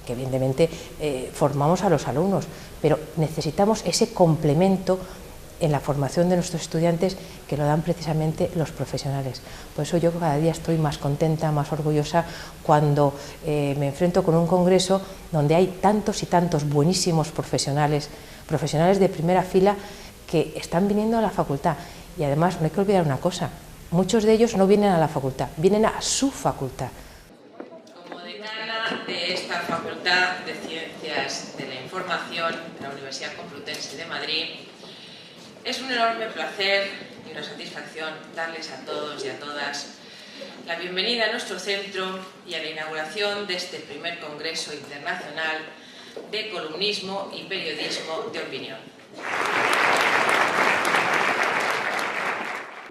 que evidentemente formamos a los alumnos, pero necesitamos ese complemento en la formación de nuestros estudiantes que lo dan precisamente los profesionales. Por eso yo cada día estoy más contenta, más orgullosa cuando me enfrento con un congreso donde hay tantos y tantos buenísimos profesionales de primera fila que están viniendo a la facultad. Y además no hay que olvidar una cosa, muchos de ellos no vienen a la facultad, vienen a su facultad. Como decana de esta Facultad de Ciencias de la Información de la Universidad Complutense de Madrid, es un enorme placer y una satisfacción darles a todos y a todas la bienvenida a nuestro centro y a la inauguración de este primer Congreso Internacional de Columnismo y Periodismo de Opinión.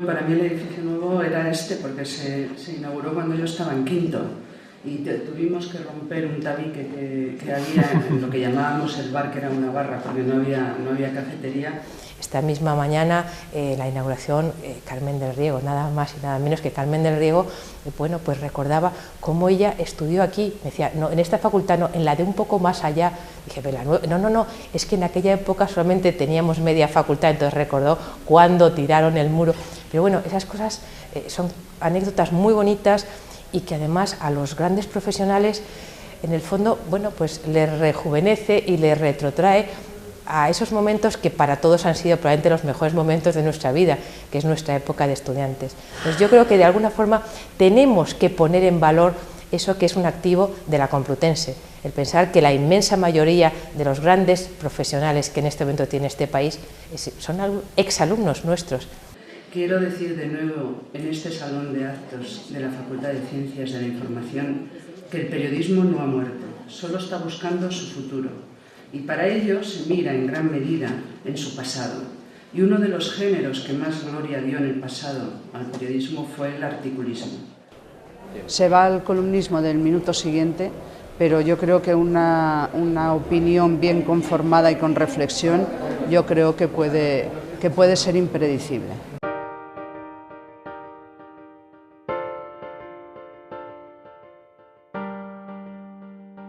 Para mí el edificio nuevo era este porque se inauguró cuando yo estaba en quinto y tuvimos que romper un tabique que había en lo que llamábamos el bar, que era una barra porque no había cafetería. Esta misma mañana, la inauguración, Carmen del Riego, nada más y nada menos que Carmen del Riego, bueno, pues recordaba cómo ella estudió aquí. Me decía, no, en esta facultad no, en la de un poco más allá. Dije, no, es que en aquella época solamente teníamos media facultad, entonces recordó cuando tiraron el muro. Pero bueno, esas cosas son anécdotas muy bonitas y que además a los grandes profesionales, en el fondo, bueno, pues les rejuvenece y les retrotrae a esos momentos que para todos han sido probablemente los mejores momentos de nuestra vida, que es nuestra época de estudiantes. Pues yo creo que de alguna forma tenemos que poner en valor eso que es un activo de la Complutense, el pensar que la inmensa mayoría de los grandes profesionales que en este momento tiene este país son exalumnos nuestros. Quiero decir de nuevo en este salón de actos de la Facultad de Ciencias de la Información que el periodismo no ha muerto, solo está buscando su futuro. Y para ello se mira en gran medida en su pasado. Y uno de los géneros que más gloria dio en el pasado al periodismo fue el articulismo. Se va al columnismo del minuto siguiente, pero yo creo que una opinión bien conformada y con reflexión, yo creo que puede ser impredecible.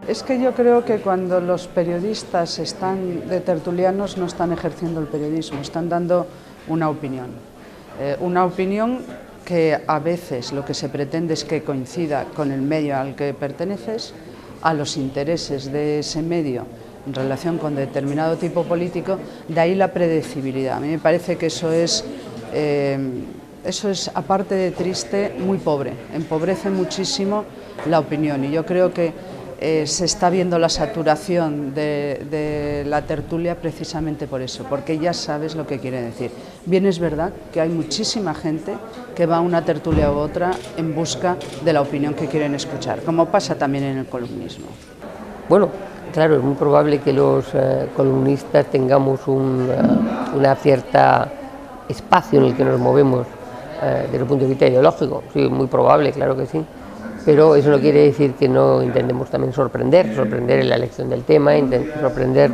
Es que yo creo que cuando los periodistas están de tertulianos no están ejerciendo el periodismo, están dando una opinión. Una opinión que a veces lo que se pretende es que coincida con el medio al que perteneces, a los intereses de ese medio en relación con determinado tipo político, de ahí la predecibilidad. A mí me parece que eso es, aparte de triste, muy pobre, empobrece muchísimo la opinión y yo creo que se está viendo la saturación de la tertulia precisamente por eso, porque ya sabes lo que quiere decir. Bien es verdad que hay muchísima gente que va a una tertulia u otra en busca de la opinión que quieren escuchar, como pasa también en el columnismo. Bueno, claro, es muy probable que los columnistas tengamos una cierta espacio en el que nos movemos desde el punto de vista ideológico, sí, muy probable, claro que sí. Pero eso no quiere decir que no intentemos también sorprender en la elección del tema, sorprender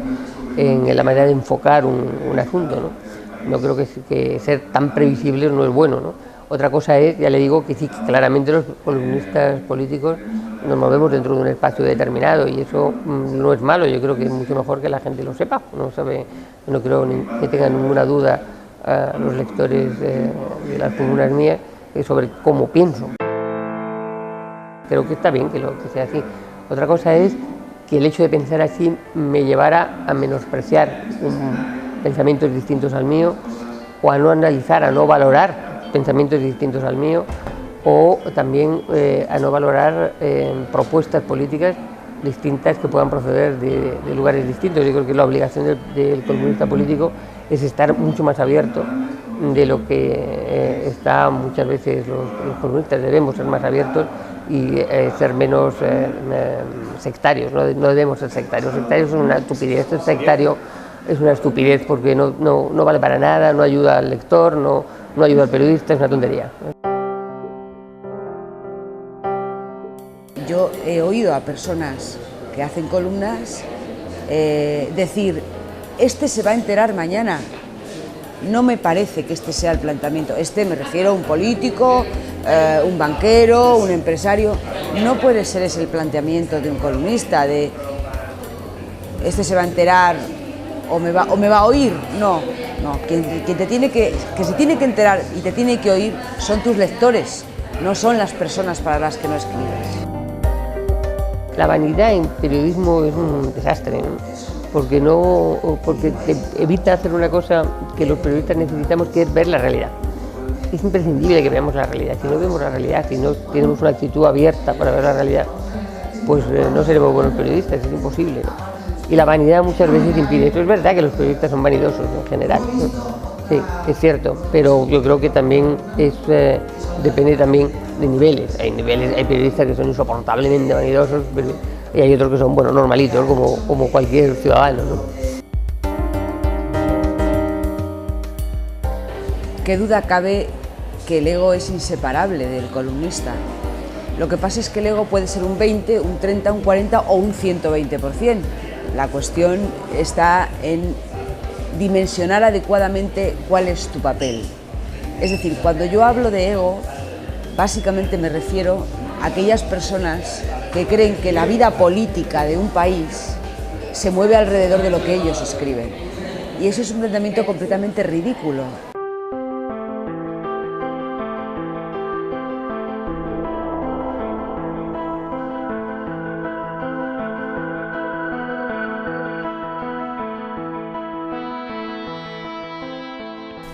en la manera de enfocar un asunto, ¿no? No creo que ser tan previsibles no es bueno, ¿no? Otra cosa es, ya le digo, que sí, que claramente los columnistas políticos nos movemos dentro de un espacio determinado y eso no es malo, yo creo que es mucho mejor que la gente lo sepa, no creo que tengan ninguna duda los lectores de las columnas mías sobre cómo pienso. Creo que está bien que sea así. Otra cosa es que el hecho de pensar así me llevara a menospreciar pensamientos distintos al mío o a no analizar, a no valorar pensamientos distintos al mío o también a no valorar propuestas políticas distintas que puedan proceder de lugares distintos. Yo creo que la obligación del columnista político es estar mucho más abierto de lo que está muchas veces los columnistas. Debemos ser más abiertos y ser menos sectarios, no debemos ser sectarios. Sectarios es una estupidez, ser sectario es una estupidez porque no vale para nada, no ayuda al lector, no ayuda al periodista, es una tontería. Yo he oído a personas que hacen columnas decir, este se va a enterar mañana. No me parece que este sea el planteamiento. Me refiero a un político, un banquero, un empresario. No puede ser ese el planteamiento de un columnista, de este se va a enterar o me va a oír. No, quien se tiene que enterar y te tiene que oír son tus lectores, no son las personas para las que no escribes. La vanidad en periodismo es un desastre, ¿no? Porque te evita hacer una cosa que los periodistas necesitamos, que es ver la realidad. Es imprescindible que veamos la realidad. Si no vemos la realidad, si no tenemos una actitud abierta para ver la realidad, pues no seremos buenos periodistas, es imposible, ¿no? Y la vanidad muchas veces impide eso. Es verdad que los periodistas son vanidosos en general, ¿no? Sí, es cierto, pero yo creo que también depende también de niveles. Hay periodistas que son insoportablemente vanidosos y hay otros que son, bueno, normalitos, como cualquier ciudadano, ¿no? Qué duda cabe que el ego es inseparable del columnista. Lo que pasa es que el ego puede ser un 20, un 30, un 40 o un 120%. La cuestión está en dimensionar adecuadamente cuál es tu papel. Es decir, cuando yo hablo de ego, básicamente me refiero a aquellas personas que creen que la vida política de un país se mueve alrededor de lo que ellos escriben. Y eso es un planteamiento completamente ridículo.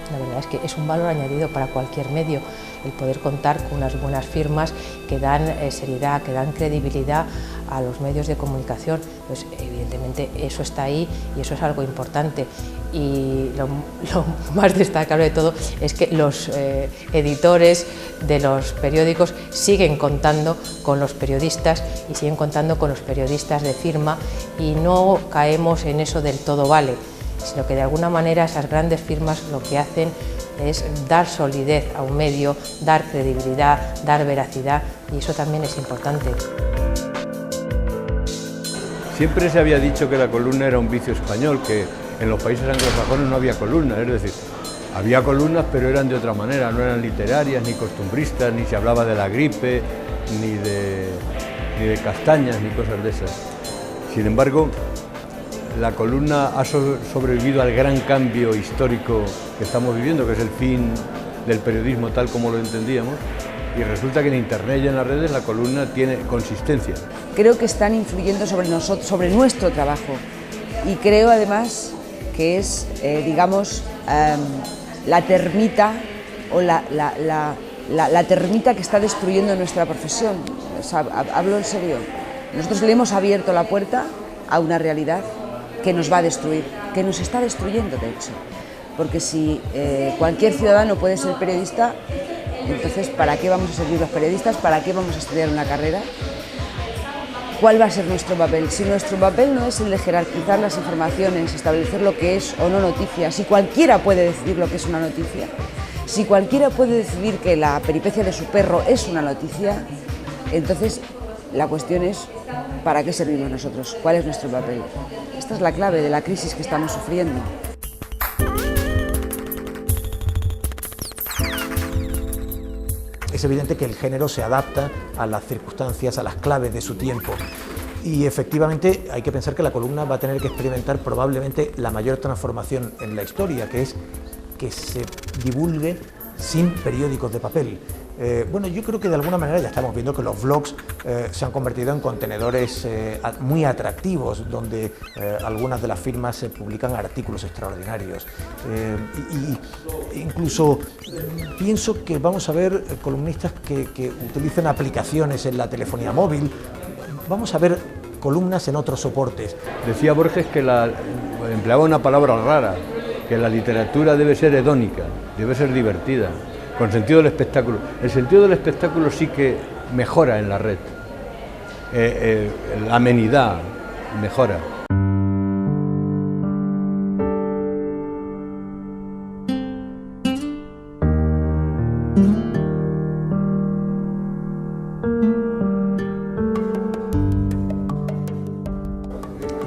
La verdad es que es un valor añadido para cualquier medio el poder contar con unas buenas firmas que dan seriedad, que dan credibilidad a los medios de comunicación. Pues evidentemente eso está ahí y eso es algo importante. Y lo más destacable de todo es que los editores de los periódicos siguen contando con los periodistas y siguen contando con los periodistas de firma y no caemos en eso del todo vale, sino que de alguna manera esas grandes firmas lo que hacen es dar solidez a un medio, dar credibilidad, dar veracidad, y eso también es importante. Siempre se había dicho que la columna era un vicio español, que en los países anglosajones no había columnas, es decir, había columnas pero eran de otra manera, no eran literarias ni costumbristas, ni se hablaba de la gripe, ni de castañas, ni cosas de esas. Sin embargo, la columna ha sobrevivido al gran cambio histórico que estamos viviendo, que es el fin del periodismo tal como lo entendíamos, y resulta que en Internet y en las redes la columna tiene consistencia. Creo que están influyendo sobre nuestro trabajo, y creo además que es, digamos, la termita o la termita que está destruyendo nuestra profesión. O sea, hablo en serio. Nosotros le hemos abierto la puerta a una realidad que nos va a destruir, que nos está destruyendo de hecho, porque si cualquier ciudadano puede ser periodista, entonces ¿para qué vamos a servir los periodistas? ¿Para qué vamos a estudiar una carrera? ¿Cuál va a ser nuestro papel? Si nuestro papel no es el de jerarquizar las informaciones, establecer lo que es o no noticia, si cualquiera puede decidir lo que es una noticia, si cualquiera puede decidir que la peripecia de su perro es una noticia, entonces la cuestión es ¿para qué servimos nosotros? ¿Cuál es nuestro papel? Esta es la clave de la crisis que estamos sufriendo. Es evidente que el género se adapta a las circunstancias, a las claves de su tiempo. Y efectivamente hay que pensar que la columna va a tener que experimentar probablemente la mayor transformación en la historia, que es que se divulgue sin periódicos de papel. Bueno, yo creo que de alguna manera ya estamos viendo que los blogs se han convertido en contenedores muy atractivos, donde algunas de las firmas publican artículos extraordinarios. Incluso pienso que vamos a ver columnistas que utilicen aplicaciones en la telefonía móvil, vamos a ver columnas en otros soportes. Decía Borges que empleaba una palabra rara, que la literatura debe ser hedónica, debe ser divertida, con sentido del espectáculo. El sentido del espectáculo sí que mejora en la red, la amenidad mejora.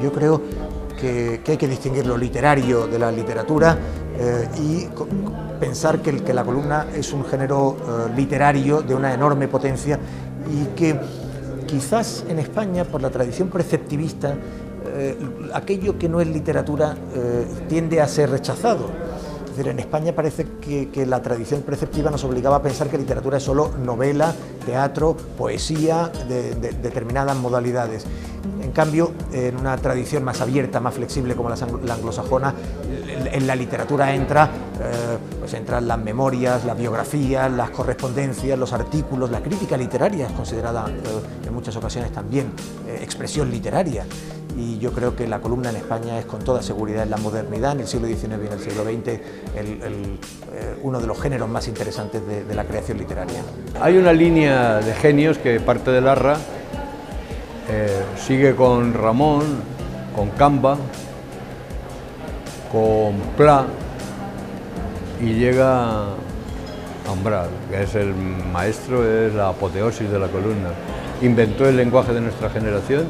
Yo creo que hay que distinguir lo literario de la literatura y pensar que la columna es un género literario de una enorme potencia y que quizás en España, por la tradición preceptivista, aquello que no es literatura tiende a ser rechazado. Es decir, en España parece que la tradición preceptiva nos obligaba a pensar que literatura es solo novela, teatro, poesía, de determinadas modalidades. En cambio, en una tradición más abierta, más flexible como la anglosajona, en la literatura entran las memorias, las biografías, las correspondencias, los artículos, la crítica literaria es considerada en muchas ocasiones también expresión literaria. Y yo creo que la columna en España es con toda seguridad en la modernidad, en el siglo XIX y en el siglo XX, uno de los géneros más interesantes de la creación literaria. Hay una línea de genios que parte de Larra, sigue con Ramón, con Camba, con Pla y llega a Umbral, que es el maestro, es la apoteosis de la columna. Inventó el lenguaje de nuestra generación,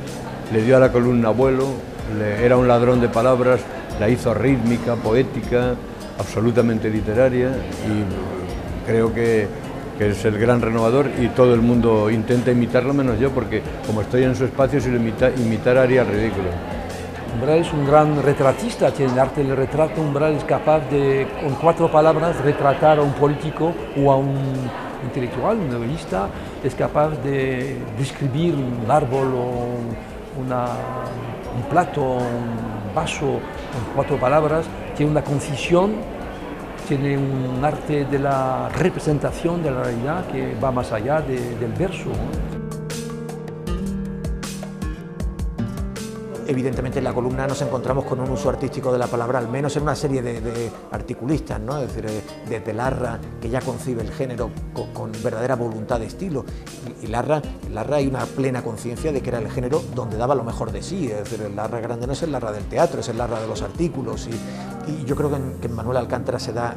le dio a la columna vuelo, era un ladrón de palabras, la hizo rítmica, poética, absolutamente literaria, y creo que es el gran renovador y todo el mundo intenta imitarlo menos yo, porque como estoy en su espacio, si lo imitara haría ridículo. Umbral es un gran retratista, tiene el arte del retrato. Umbral es capaz de, con 4 palabras, retratar a un político o a un intelectual, un novelista. Es capaz de describir un árbol o un plato, un vaso con 4 palabras. Tiene una concisión, tiene un arte de la representación de la realidad que va más allá del verso. Evidentemente en la columna nos encontramos con un uso artístico de la palabra, al menos en una serie de articulistas, ¿no? Es decir, desde Larra, que ya concibe el género con verdadera voluntad de estilo, y Larra hay una plena conciencia de que era el género donde daba lo mejor de sí. Es decir, el Larra grande no es el Larra del teatro, es el Larra de los artículos, y yo creo que en Manuel Alcántara se da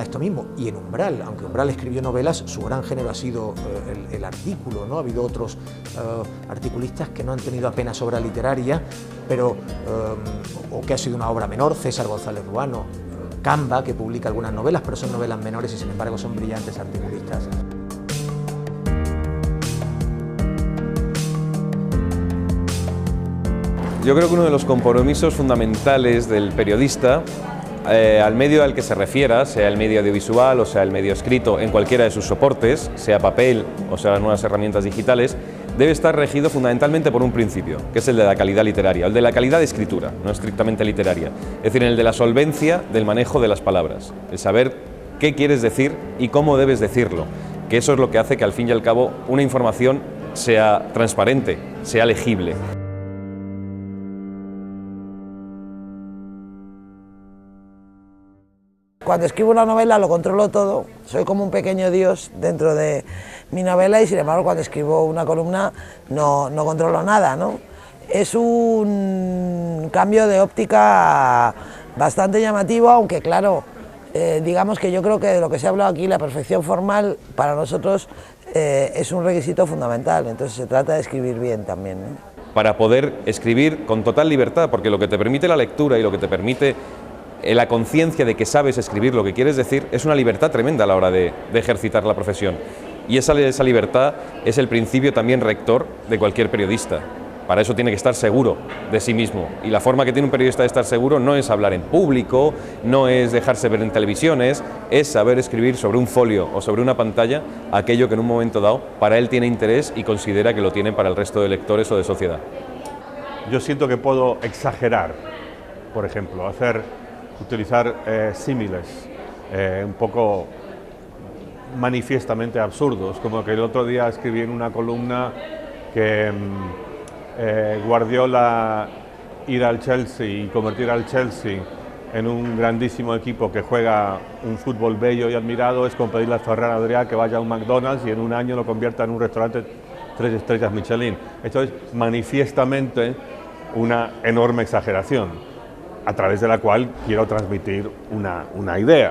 esto mismo. Y en Umbral, aunque Umbral escribió novelas, su gran género ha sido el artículo, ¿no? Ha habido otros articulistas que no han tenido apenas obra literaria, pero o que ha sido una obra menor, César González Ruano, Camba, que publica algunas novelas, pero son novelas menores y sin embargo son brillantes articulistas. Yo creo que uno de los compromisos fundamentales del periodista, al medio al que se refiera, sea el medio audiovisual o sea el medio escrito, en cualquiera de sus soportes, sea papel o sea las nuevas herramientas digitales, debe estar regido fundamentalmente por un principio, que es el de la calidad literaria, el de la calidad de escritura, no estrictamente literaria, es decir, el de la solvencia del manejo de las palabras, el saber qué quieres decir y cómo debes decirlo, que eso es lo que hace que al fin y al cabo una información sea transparente, sea legible. Cuando escribo una novela lo controlo todo, soy como un pequeño dios dentro de mi novela y sin embargo cuando escribo una columna no controlo nada, ¿no? Es un cambio de óptica bastante llamativo, aunque claro, digamos que yo creo que de lo que se ha hablado aquí, la perfección formal para nosotros es un requisito fundamental, entonces se trata de escribir bien también, ¿no? Para poder escribir con total libertad, porque lo que te permite la lectura y lo que te permite la conciencia de que sabes escribir lo que quieres decir es una libertad tremenda a la hora de ejercitar la profesión. Y esa libertad es el principio también rector de cualquier periodista. Para eso tiene que estar seguro de sí mismo. Y la forma que tiene un periodista de estar seguro no es hablar en público, no es dejarse ver en televisiones, es saber escribir sobre un folio o sobre una pantalla aquello que en un momento dado para él tiene interés y considera que lo tiene para el resto de lectores o de sociedad. Yo siento que puedo exagerar, por ejemplo, utilizar símiles un poco manifiestamente absurdos, como que el otro día escribí en una columna que Guardiola ir al Chelsea y convertir al Chelsea en un grandísimo equipo que juega un fútbol bello y admirado es como pedirle a Ferran Adrià que vaya a un McDonald's y en un año lo convierta en un restaurante 3 estrellas Michelin. Esto es manifiestamente una enorme exageración, a través de la cual quiero transmitir una idea.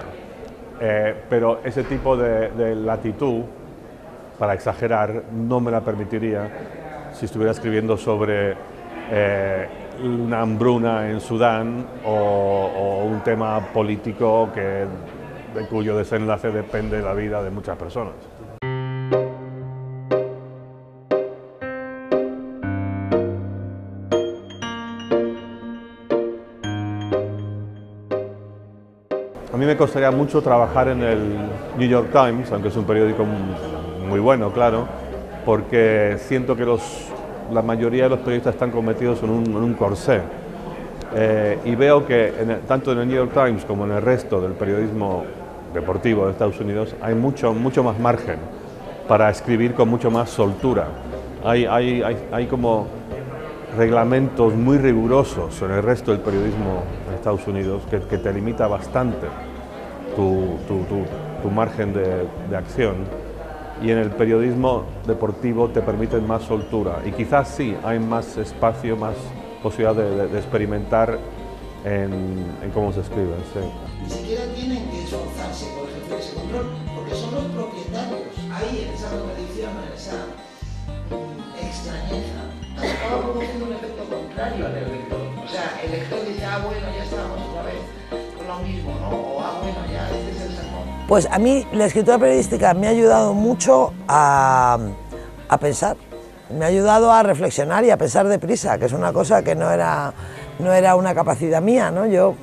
Pero ese tipo de latitud para exagerar no me la permitiría si estuviera escribiendo sobre una hambruna en Sudán o un tema político de cuyo desenlace depende la vida de muchas personas. A mí me costaría mucho trabajar en el New York Times, aunque es un periódico muy bueno, claro, porque siento que la mayoría de los periodistas están metidos en un corsé. Y veo que tanto en el New York Times como en el resto del periodismo deportivo de Estados Unidos hay mucho más margen para escribir con mucho más soltura. Hay como reglamentos muy rigurosos en el resto del periodismo de Estados Unidos que te limita bastante tu margen de acción, y en el periodismo deportivo te permiten más soltura y quizás sí hay más espacio, más posibilidad de experimentar en cómo se escribe. Sí. Ni siquiera tienen que esforzarse por ejercer ese control, porque son los propietarios. Ahí, en esa contradicción, en esa extrañeza, acaba produciendo un efecto contrario al lector. O sea, el lector dice, bueno, ya estamos otra vez con lo mismo, ¿no? O bueno, ya este es el sermón. Pues a mí la escritura periodística me ha ayudado mucho a pensar. Me ha ayudado a reflexionar y a pensar deprisa, que es una cosa que no era una capacidad mía, ¿no? Yo,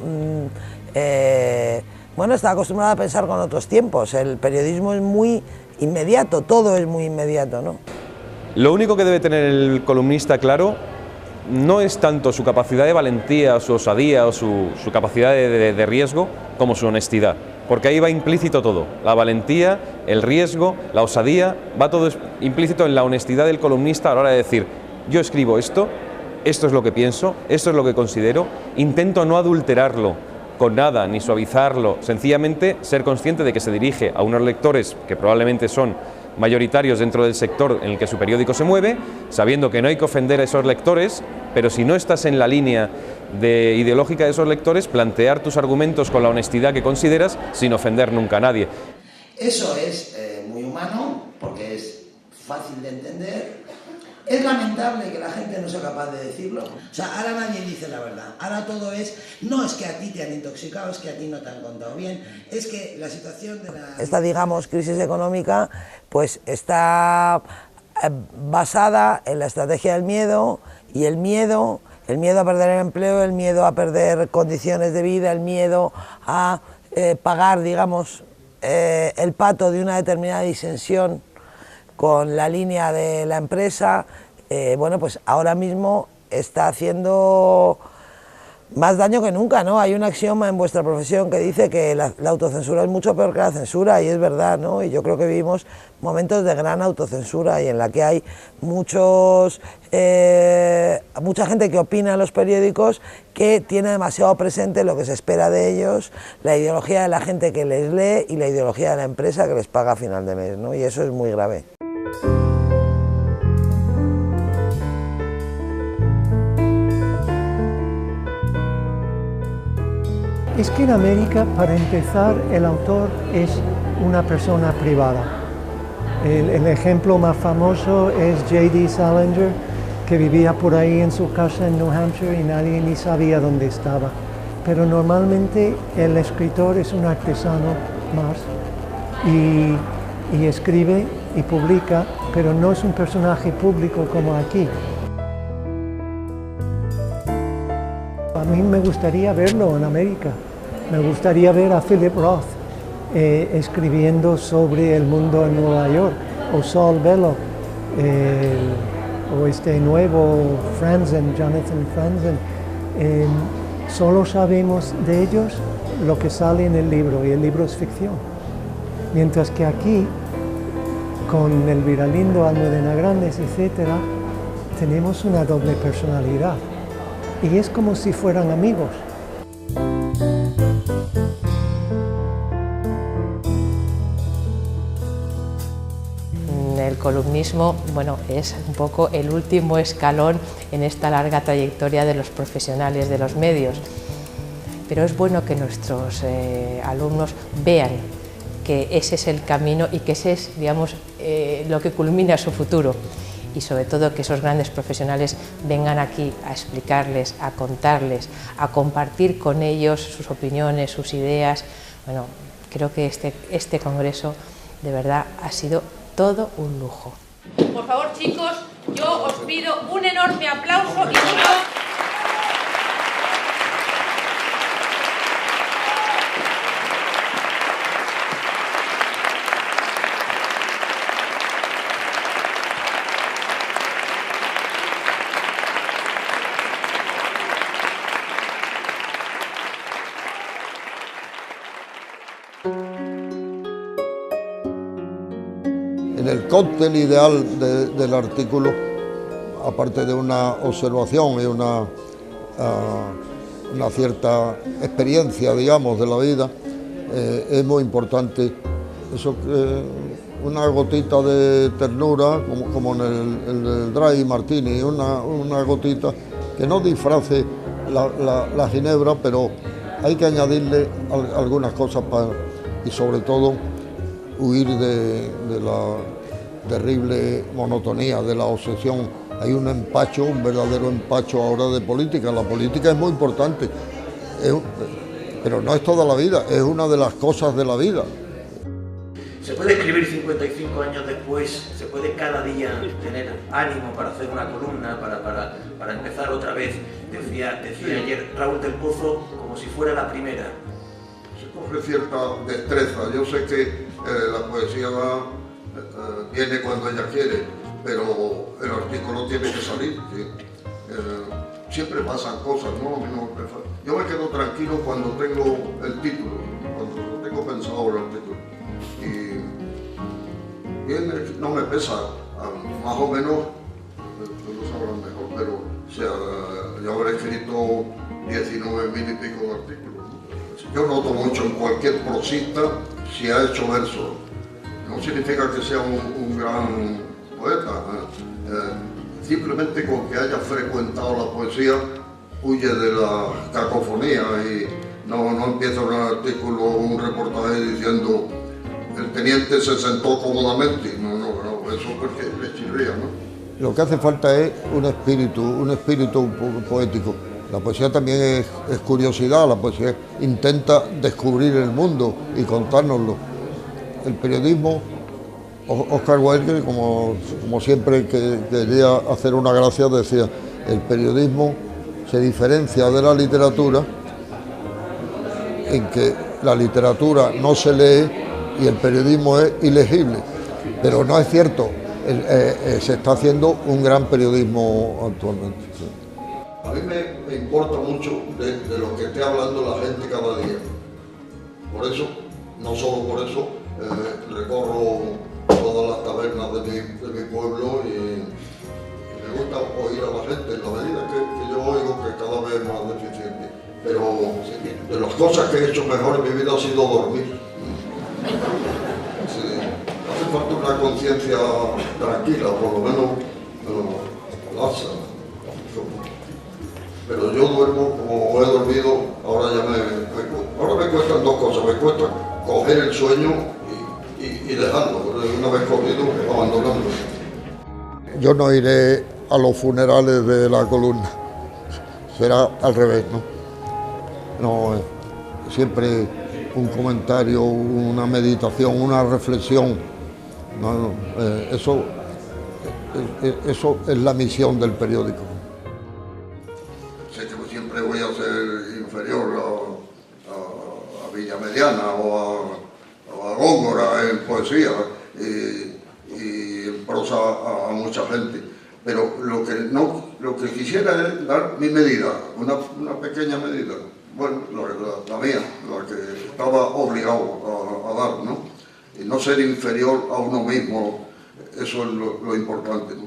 bueno, estaba acostumbrada a pensar con otros tiempos. El periodismo es muy inmediato, todo es muy inmediato, ¿no? Lo único que debe tener el columnista claro no es tanto su capacidad de valentía, o su osadía o su capacidad de riesgo, como su honestidad. Porque ahí va implícito todo, la valentía, el riesgo, la osadía, va todo implícito en la honestidad del columnista a la hora de decir, yo escribo esto es lo que pienso, esto es lo que considero, intento no adulterarlo con nada, ni suavizarlo, sencillamente ser consciente de que se dirige a unos lectores que probablemente son mayoritarios dentro del sector en el que su periódico se mueve, sabiendo que no hay que ofender a esos lectores, pero si no estás en la línea ideológica de esos lectores, plantear tus argumentos con la honestidad que consideras sin ofender nunca a nadie. Eso es muy humano, porque es fácil de entender. Es lamentable que la gente no sea capaz de decirlo. O sea, ahora nadie dice la verdad. Ahora todo no es que a ti te han intoxicado, es que a ti no te han contado bien, es que la situación de la... Esta, digamos, crisis económica, pues está basada en la estrategia del miedo, y el miedo a perder el empleo, el miedo a perder condiciones de vida, el miedo a pagar, digamos, el pato de una determinada disensión con la línea de la empresa, bueno, pues ahora mismo está haciendo más daño que nunca, ¿no? Hay un axioma en vuestra profesión que dice que la autocensura es mucho peor que la censura, y es verdad, ¿no? Y yo creo que vivimos momentos de gran autocensura y en la que hay mucha gente que opina en los periódicos que tiene demasiado presente lo que se espera de ellos, la ideología de la gente que les lee y la ideología de la empresa que les paga a final de mes, ¿no? Y eso es muy grave. Es que en América, para empezar, el autor es una persona privada. El ejemplo más famoso es J.D. Salinger, que vivía por ahí en su casa en New Hampshire y nadie ni sabía dónde estaba. Pero normalmente el escritor es un artesano más y escribe y publica, pero no es un personaje público como aquí. A mí me gustaría verlo en América. Me gustaría ver a Philip Roth escribiendo sobre el mundo en Nueva York, o Saul Bellow, o este nuevo Franzen, Jonathan Franzen. Solo sabemos de ellos lo que sale en el libro, y el libro es ficción. Mientras que aquí, con Elvira Lindo, Almudena Grandes, etc., tenemos una doble personalidad. Y es como si fueran amigos. El columnismo, bueno, es un poco el último escalón en esta larga trayectoria de los profesionales de los medios. Pero es bueno que nuestros alumnos vean que ese es el camino y que ese es, digamos, lo que culmina su futuro. Y sobre todo que esos grandes profesionales vengan aquí a explicarles, a contarles, a compartir con ellos sus opiniones, sus ideas. Bueno, creo que este congreso de verdad ha sido todo un lujo. Por favor, chicos, yo os pido un enorme aplauso y el cóctel ideal del artículo, aparte de una observación y una cierta experiencia, digamos, de la vida, es muy importante eso, una gotita de ternura, como en el Dry Martini, una gotita que no disfrace la ginebra, pero hay que añadirle algunas cosas y sobre todo huir de la terrible monotonía, de la obsesión. Hay un empacho, un verdadero empacho ahora de política. La política es muy importante, pero no es toda la vida, es una de las cosas de la vida. Se puede escribir 55 años después, se puede cada día tener ánimo para hacer una columna, para empezar otra vez, decía ayer Raúl del Pozo, como si fuera la primera. Se coge cierta destreza. Yo sé que la poesía viene cuando ella quiere, pero el artículo tiene que salir. ¿Sí? Siempre pasan cosas, ¿no? Yo me quedo tranquilo cuando tengo el título, cuando tengo pensado el artículo. Y viene, no me pesa, más o menos, lo sabrán mejor, pero o sea, yo habré escrito 19.000 y pico de artículos. Yo noto mucho en cualquier prosista si ha hecho verso. No significa que sea un gran poeta. Simplemente con que haya frecuentado la poesía huye de la cacofonía y no empieza un artículo o un reportaje diciendo el teniente se sentó cómodamente. No, eso porque le chirría, ¿no? Lo que hace falta es un espíritu poético. La poesía también es curiosidad, la poesía intenta descubrir el mundo y contárnoslo. El periodismo, Oscar Wilde, como siempre que quería hacer una gracia, decía, el periodismo se diferencia de la literatura en que la literatura no se lee y el periodismo es ilegible, pero no es cierto, se está haciendo un gran periodismo actualmente. Sí. A mí me importa mucho de lo que esté hablando la gente cada día, por eso, no solo por eso, recorro todas las tabernas de mi pueblo y me gusta oír a la gente en la medida que yo oigo, que cada vez es más deficiente, pero de las cosas que he hecho mejor en mi vida ha sido dormir. Sí, hace falta una conciencia tranquila, por lo menos laxa. Pero yo duermo como he dormido, ahora me cuestan dos cosas, me cuesta coger el sueño y dejarlo, una vez cogido, abandonarlo. Yo no iré a los funerales de la columna, será al revés, ¿no? Siempre un comentario, una meditación, una reflexión. Eso es la misión del periódico. Sé que siempre voy a ser inferior a Villamediana o a Góngora en poesía y en prosa a mucha gente, pero lo que quisiera es dar mi medida, una pequeña medida. Bueno, la mía, la que estaba obligado a dar, ¿no? Y no ser inferior a uno mismo, eso es lo importante, ¿no?